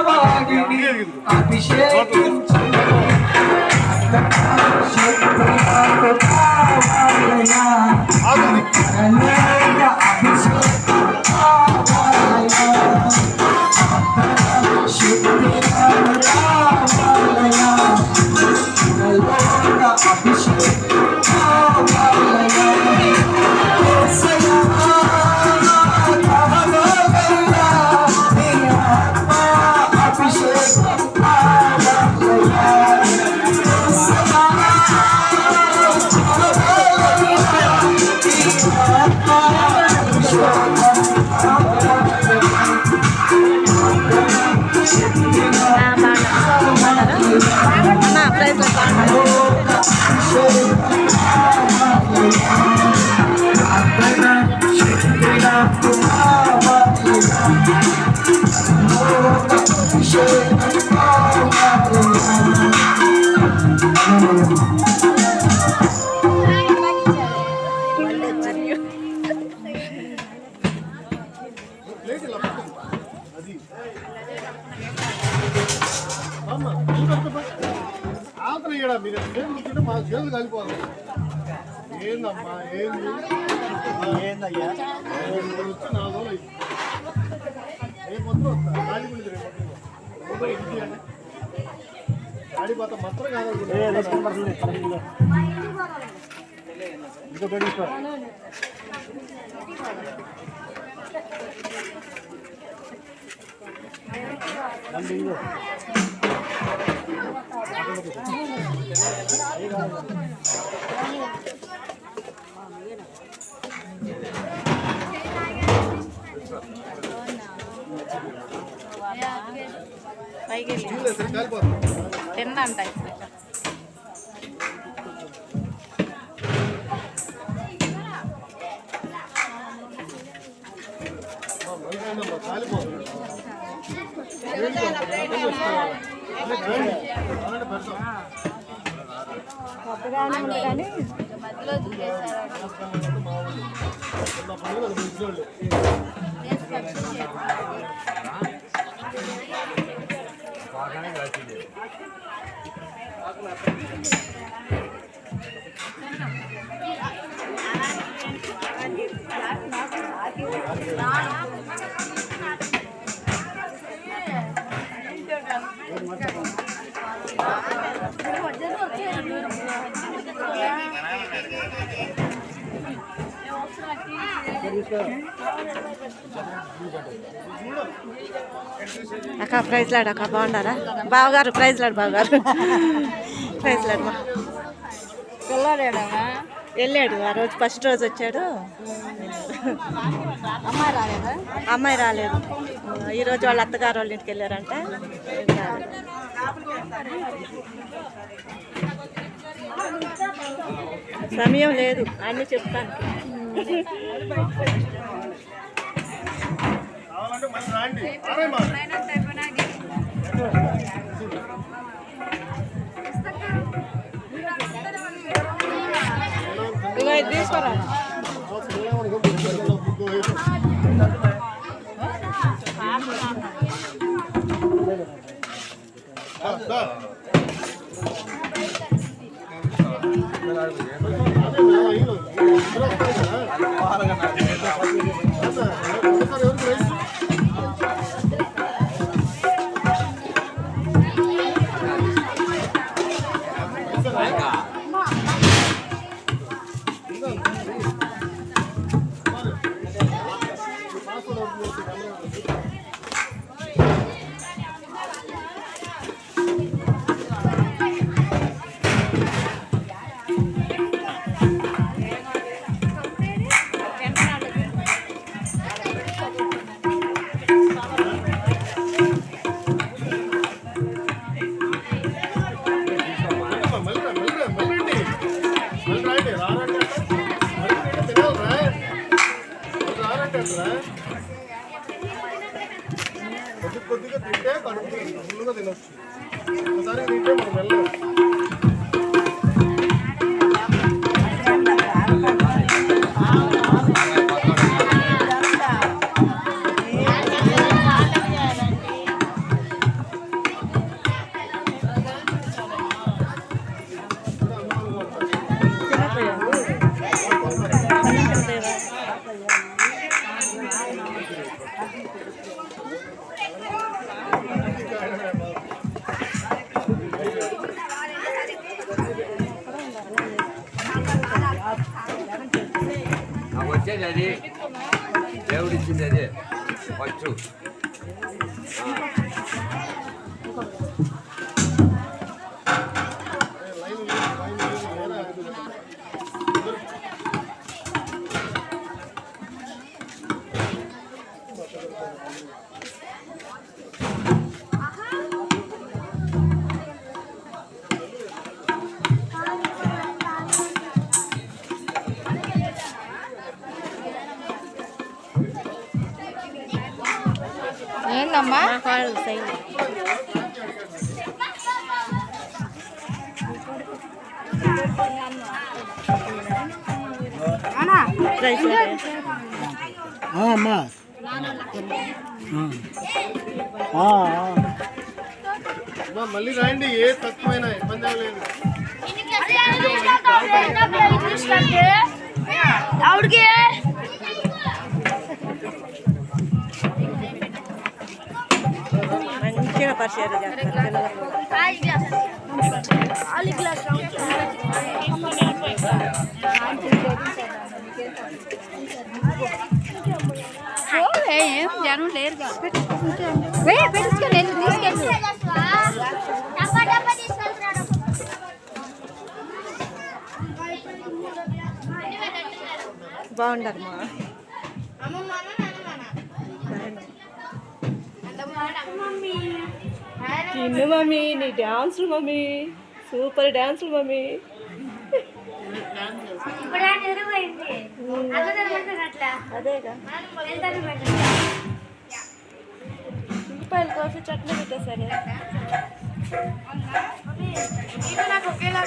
వాడిని అభిషేకించు మీరు మా చేతులు కలిపోవాలి. ఏందమ్మా ఏంది ఏందయ్యా వచ్చి 4 రోజులు అయింది. రేపు మొత్తం వస్తా గాడి గురించి రేపు గాడి పోతా మాత్రం కాదు ఇంకో పెట్టి తిందంట కానీ మధ్యలో అక్క ప్రైజ్ లాడు అక్క బాగున్నారా బావగారు ప్రైజ్ లాడు బావగారు ప్రైజ్ లాడు మా వెళ్ళాడు ఆ రోజు ఫస్ట్ రోజు వచ్చాడు అమ్మాయి రాలేదు ఈరోజు వాళ్ళ అత్తగారు వాళ్ళ ఇంటికి వెళ్ళారంటే సమయం లేదు అన్నీ చెప్తాను తీసుకోరా కొద్దిగా తింటే కడుపు ఫుల్గా తినొచ్చు. ఒకసారి తింటే మనం వెళ్ళవచ్చు. వచ్చేది అది దేవుడిచ్చింది అదే ఫస్ట్. ఏందమ్మా వాళ్ళు సైన్ ప్రైజ్ అమ్మా మళ్ళీ రాయండి, ఏ తక్కువైనా ఇబ్బంది లేదు. ఆవిడకి మంచిగా పరిచయం చేస్తారు ఏం జనం లేరు పెట్టించుకొని తీసుకెళ్ళి బాగుండారు మా తిన్ను మమ్మీ నీ డాన్సులు మమ్మీ సూపర్ డాన్సులు మమ్మీ అదేగా ఉల్లిపాయలు కోసి చట్నీ పెట్టేసరి నాకు ఒకేలా